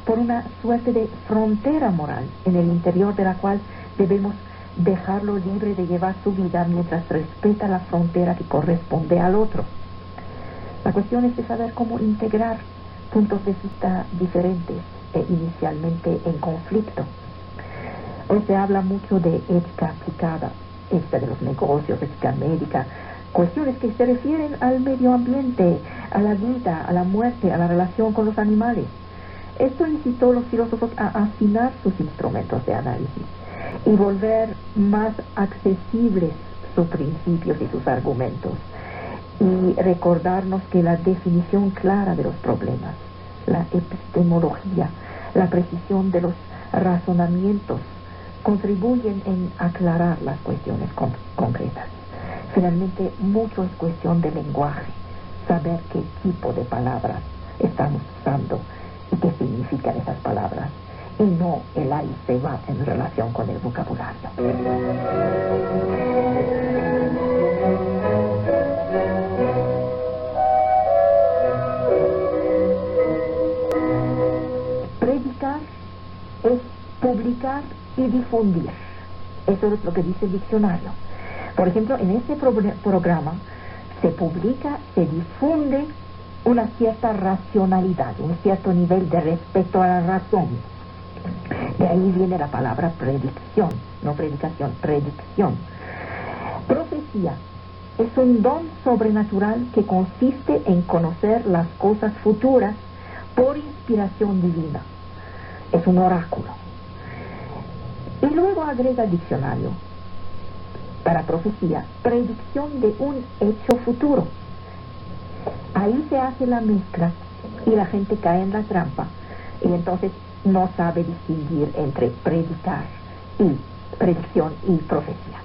A: por una suerte de frontera moral en el interior de la cual debemos dejarlo libre de llevar su vida mientras respeta la frontera que corresponde al otro. La cuestión es de saber cómo integrar puntos de vista diferentes e inicialmente en conflicto. Hoy se habla mucho de ética aplicada, ética de los negocios, ética médica, cuestiones que se refieren al medio ambiente, a la vida, a la muerte, a la relación con los animales. Esto incitó a los filósofos a afinar sus instrumentos de análisis y volver más accesibles sus principios y sus argumentos, y recordarnos que la definición clara de los problemas, la epistemología, la precisión de los razonamientos contribuyen en aclarar las cuestiones concretas. Finalmente, mucho es cuestión de lenguaje, saber qué tipo de palabras estamos usando y qué significan esas palabras, y no el ahí se va en relación con el vocabulario. Predicar es publicar y difundir. Eso es lo que dice el diccionario. Por ejemplo, en este programa se publica, se difunde una cierta racionalidad, un cierto nivel de respeto a la razón. De ahí viene la palabra predicción, no predicación, predicción. Profecía es un don sobrenatural que consiste en conocer las cosas futuras por inspiración divina. Es un oráculo. Y luego agrega el diccionario, para profecía, predicción de un hecho futuro. Ahí se hace la mezcla y la gente cae en la trampa y entonces no sabe distinguir entre predicar y predicción y profecía.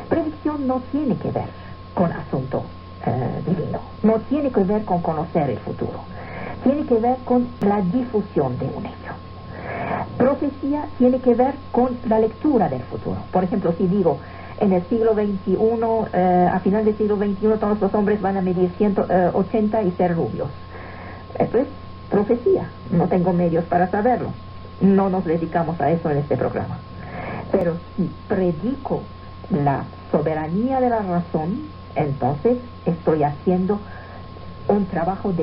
A: Predicción no tiene que ver con asunto divino, no tiene que ver con conocer el futuro, tiene que ver con la difusión de un hecho. Profecía tiene que ver con la lectura del futuro. Por ejemplo, si digo, en el siglo XXI, a final del siglo XXI, todos los hombres van a medir 180 y ser rubios. Esto es profecía. No tengo medios para saberlo. No nos dedicamos a eso en este programa. Pero si predico la soberanía de la razón, entonces estoy haciendo un trabajo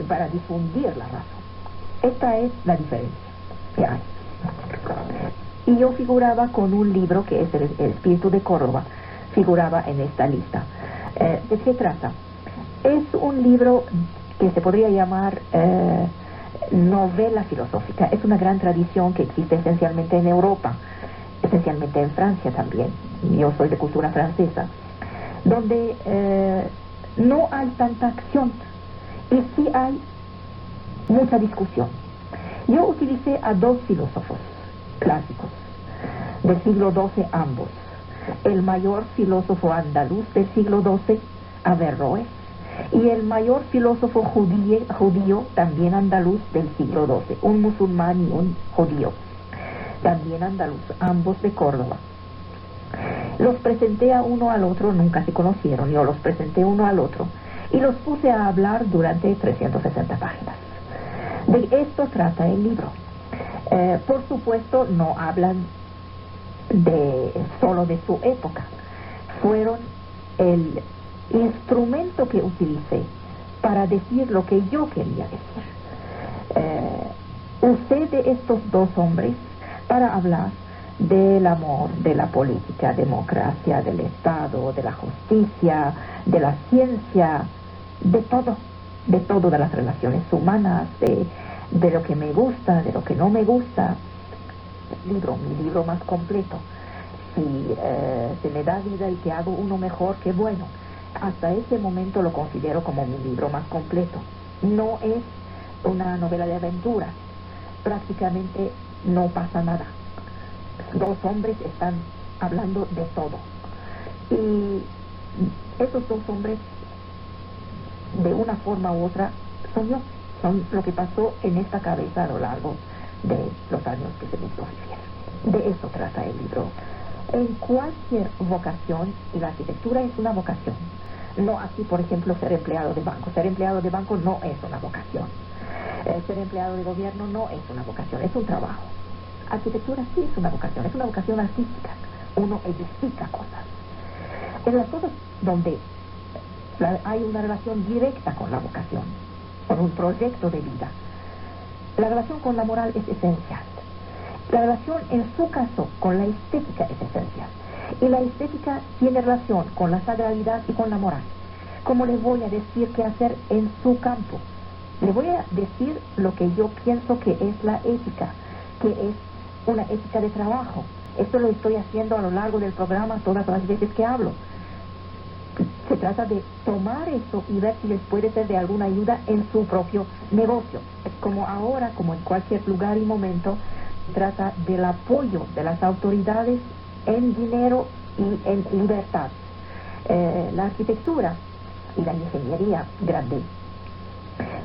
A: para difundir la razón. Esta es la diferencia que hay. Y yo figuraba con un libro que es el Espíritu de Córdoba, figuraba en esta lista. ¿De qué trata? Es un libro que se podría llamar novela filosófica. Es una gran tradición que existe esencialmente en Europa, esencialmente en Francia también. Yo soy de cultura francesa, donde no hay tanta acción y sí hay mucha discusión. Yo utilicé a dos filósofos clásicos del siglo XII, ambos. El mayor filósofo andaluz del siglo XII, Averroes, y el mayor filósofo judío, también andaluz del siglo XII, un musulmán y un judío, también andaluz, ambos de Córdoba. Los presenté a uno al otro, nunca se conocieron, yo los presenté uno al otro y los puse a hablar durante 360 páginas. De esto trata el libro. Por supuesto, no hablan solo de su época. Fueron el instrumento que utilicé para decir lo que yo quería decir. Usé de estos dos hombres para hablar del amor, de la política, democracia, del Estado, de la justicia, de la ciencia, de todo, de las relaciones humanas, de lo que me gusta, de lo que no me gusta. Mi libro más completo. Si se me da vida y que hago uno mejor, qué bueno. Hasta ese momento lo considero como mi libro más completo. No es una novela de aventuras. Prácticamente no pasa nada. Dos hombres están hablando de todo. Y esos dos hombres, de una forma u otra, son yo. Son lo que pasó en esta cabeza a lo largo de los años que se me hizo vivir. De eso trata el libro. En cualquier vocación, y la arquitectura es una vocación. No así, por ejemplo, ser empleado de banco. Ser empleado de banco no es una vocación. Ser empleado de gobierno no es una vocación, es un trabajo. Arquitectura sí es una vocación artística. Uno edifica cosas. En las cosas donde hay una relación directa con la vocación, con un proyecto de vida, la relación con la moral es esencial. La relación, en su caso, con la estética es esencial. Y la estética tiene relación con la sagralidad y con la moral. ¿Cómo le voy a decir qué hacer en su campo? Le voy a decir lo que yo pienso que es la ética, que es una ética de trabajo. Esto lo estoy haciendo a lo largo del programa todas las veces que hablo. Se trata de tomar eso y ver si les puede ser de alguna ayuda en su propio negocio. Como ahora, como en cualquier lugar y momento, se trata del apoyo de las autoridades en dinero y en libertad. La arquitectura y la ingeniería grande,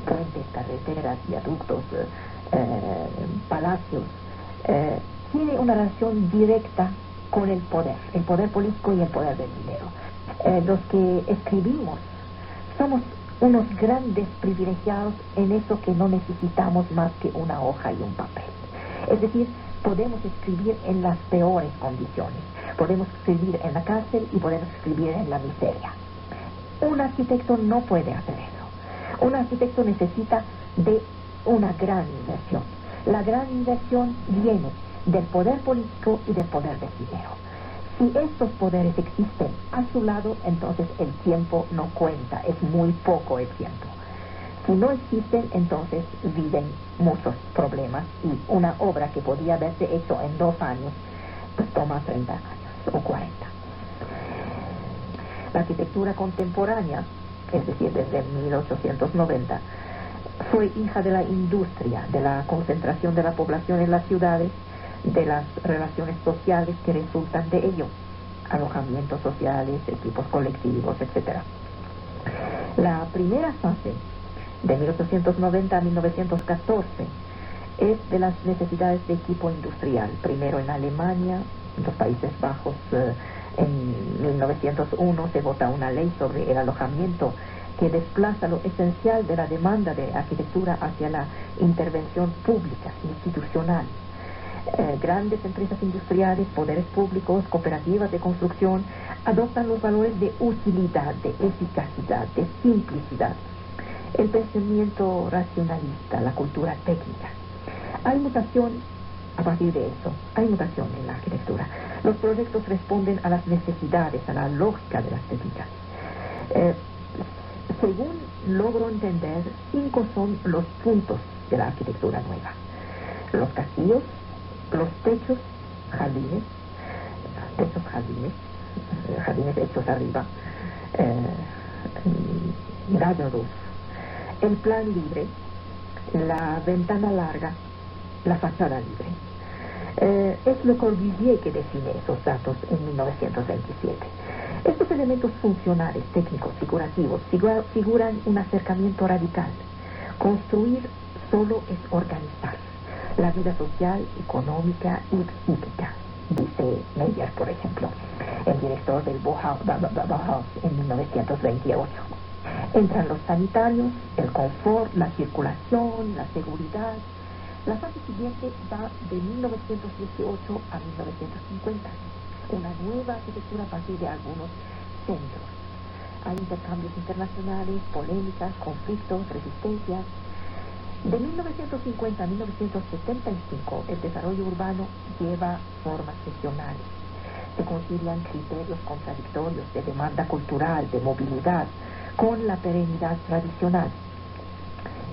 A: puentes, carreteras, viaductos, palacios, tiene una relación directa con el poder político y el poder del dinero. Los que escribimos somos unos grandes privilegiados en eso que no necesitamos más que una hoja y un papel. Es decir, podemos escribir en las peores condiciones. Podemos escribir en la cárcel y podemos escribir en la miseria. Un arquitecto no puede hacer eso. Un arquitecto necesita de una gran inversión. La gran inversión viene del poder político y del poder del dinero. Si estos poderes existen a su lado, entonces el tiempo no cuenta, es muy poco el tiempo. Si no existen, entonces viven muchos problemas y una obra que podía haberse hecho en 2 años, pues toma 30 años o 40. La arquitectura contemporánea, es decir, desde 1890, fue hija de la industria, de la concentración de la población en las ciudades, de las relaciones sociales que resultan de ello, alojamientos sociales, equipos colectivos, etc. La primera fase, de 1890 a 1914, es de las necesidades de equipo industrial. Primero en Alemania, en los Países Bajos, en 1901 se vota una ley sobre el alojamiento que desplaza lo esencial de la demanda de arquitectura hacia la intervención pública, institucional. Grandes empresas industriales, poderes públicos, cooperativas de construcción adoptan los valores de utilidad, de eficacidad, de simplicidad, el pensamiento racionalista, la cultura técnica. Hay mutación a partir de eso, hay mutación en la arquitectura. Los proyectos responden a las necesidades, a la lógica de las técnicas. Según logro entender, 5 son los puntos de la arquitectura nueva: los castillos, los techos, jardines, jardines hechos arriba, garden roof, el plan libre, la ventana larga, la fachada libre. Es Le Corbusier que define esos datos en 1927. Estos elementos funcionales, técnicos, figurativos, figuran un acercamiento radical. Construir solo es organizar la vida social, económica y psíquica, dice Meyer, por ejemplo, el director del Bauhaus en 1928. Entran los sanitarios, el confort, la circulación, la seguridad. La fase siguiente va de 1918 a 1950. Una nueva arquitectura a partir de algunos centros. Hay intercambios internacionales, polémicas, conflictos, resistencias. De 1950 a 1975, el desarrollo urbano lleva formas regionales. Se concilian criterios contradictorios de demanda cultural, de movilidad, con la perennidad tradicional.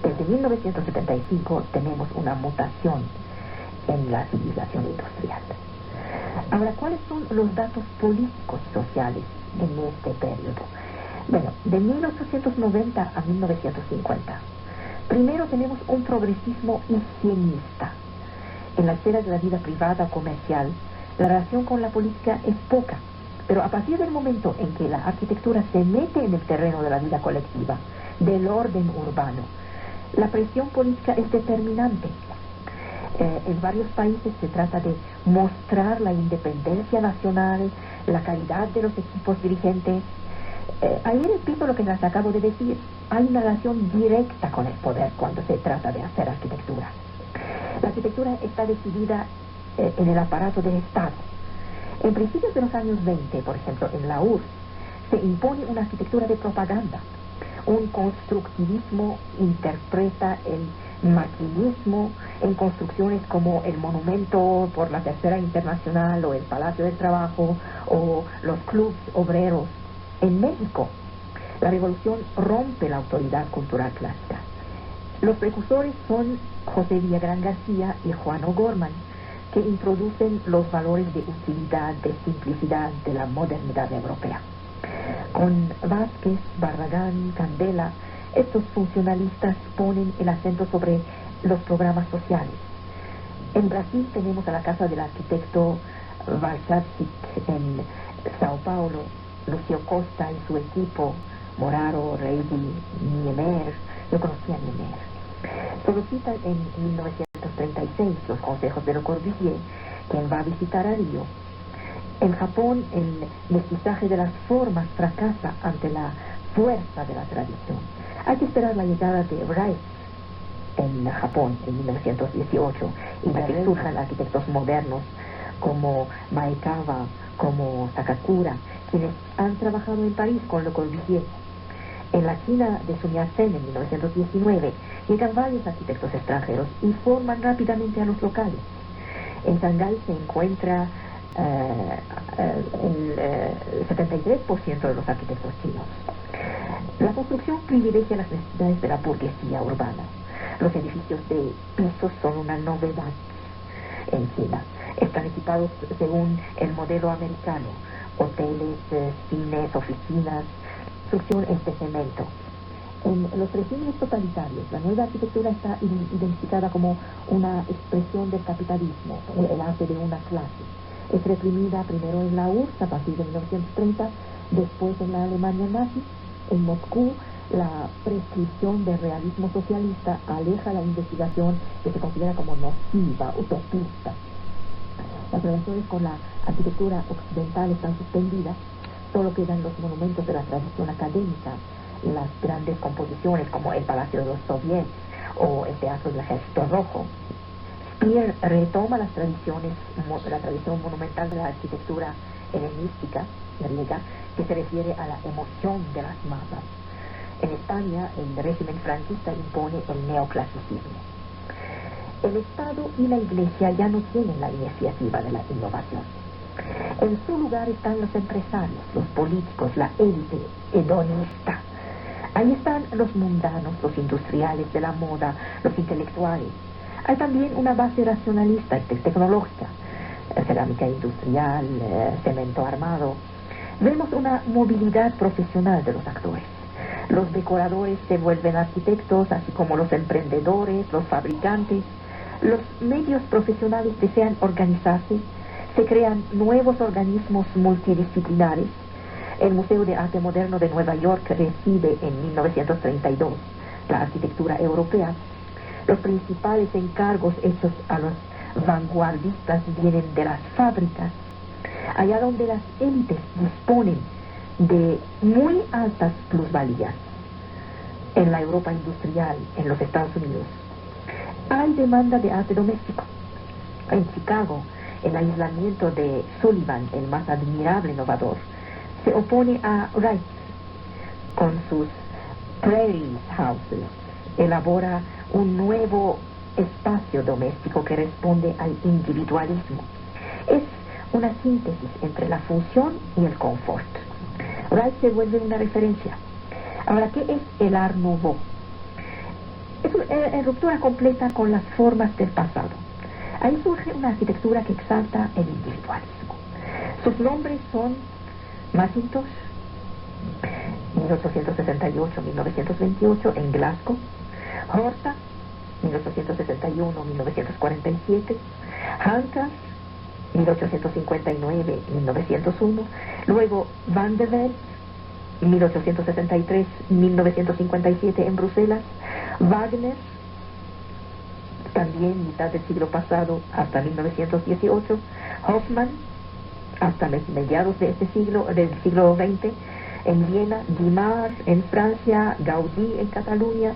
A: Desde 1975 tenemos una mutación en la civilización industrial. Ahora, ¿cuáles son los datos políticos y sociales en este periodo? Bueno, de 1890 a 1950. Primero tenemos un progresismo higienista. En la esfera de la vida privada o comercial, la relación con la política es poca, pero a partir del momento en que la arquitectura se mete en el terreno de la vida colectiva, del orden urbano, la presión política es determinante. En varios países se trata de mostrar la independencia nacional, la calidad de los equipos dirigentes. Ahí repito lo que les acabo de decir. Hay una relación directa con el poder cuando se trata de hacer arquitectura. La arquitectura está decidida en el aparato del Estado. En principios de los años 20, por ejemplo, en la URSS, se impone una arquitectura de propaganda. Un constructivismo interpreta el maquinismo en construcciones como el Monumento por la Tercera Internacional o el Palacio del Trabajo o los clubs obreros. En México, la revolución rompe la autoridad cultural clásica. Los precursores son José Villagrán García y Juan O'Gorman, que introducen los valores de utilidad, de simplicidad, de la modernidad europea. Con Vázquez, Barragán, Candela, estos funcionalistas ponen el acento sobre los programas sociales. En Brasil tenemos a la casa del arquitecto Valzacic, en Sao Paulo, Lucio Costa y su equipo, Moraro, Reidi, Niemeyer. Yo conocí a Niemeyer. Solicitan en 1936 los consejos de Le Corbusier, quien va a visitar a Río. En Japón, el mestizaje de las formas fracasa ante la fuerza de la tradición. Hay que esperar la llegada de Wright en Japón en 1918 y para que surjan arquitectos modernos como Maekawa, como Sakakura, quienes han trabajado en París con Le Corbusier. En la China de Sun Yat-sen en 1919 llegan varios arquitectos extranjeros y forman rápidamente a los locales. En Shanghái se encuentra el 73% de los arquitectos chinos. La construcción privilegia las necesidades de la burguesía urbana. Los edificios de pisos son una novedad en China. Están equipados según el modelo americano: hoteles, cines, oficinas. La construcción es de cemento. En los regímenes totalitarios, la nueva arquitectura está identificada como una expresión del capitalismo, el arte de una clase. Es reprimida primero en la URSS a partir de 1930, después en la Alemania nazi. En Moscú, la prescripción del realismo socialista aleja la investigación que se considera como nociva, utopista. Las relaciones con la arquitectura occidental están suspendidas, solo quedan los monumentos de la tradición académica, las grandes composiciones como el Palacio de los Soviets o el Teatro del Ejército Rojo. Speer retoma la tradición monumental de la arquitectura helenística, griega, que se refiere a la emoción de las masas. En España, el régimen franquista impone el neoclasicismo. El Estado y la Iglesia ya no tienen la iniciativa de la innovación. En su lugar están los empresarios, los políticos, la élite hedonista. Ahí están los mundanos, los industriales de la moda, los intelectuales. Hay también una base racionalista y tecnológica, cerámica industrial, cemento armado. Vemos una movilidad profesional de los actores. Los decoradores se vuelven arquitectos, así como los emprendedores, los fabricantes. Los medios profesionales desean organizarse, se crean nuevos organismos multidisciplinares. El Museo de Arte Moderno de Nueva York recibe en 1932 la arquitectura europea. Los principales encargos hechos a los vanguardistas vienen de las fábricas, allá donde las élites disponen de muy altas plusvalías. En la Europa industrial, en los Estados Unidos, hay demanda de arte doméstico. En Chicago, el aislamiento de Sullivan, el más admirable innovador, se opone a Wright. Con sus Prairie Houses, elabora un nuevo espacio doméstico que responde al individualismo. Es una síntesis entre la función y el confort. Wright se vuelve una referencia. Ahora, ¿qué es el Art Nouveau? Es una ruptura completa con las formas del pasado. Ahí surge una arquitectura que exalta el individualismo. Sus nombres son Mackintosh, 1868-1928 en Glasgow; Horta, 1861-1947; Hankar, 1859-1901; luego Van der Welt, 1863-1957 en Bruselas; Wagner, también mitad del siglo pasado hasta 1918; Hoffmann, hasta mediados de este siglo, del siglo XX, en Viena; Guimard en Francia; Gaudí en Cataluña.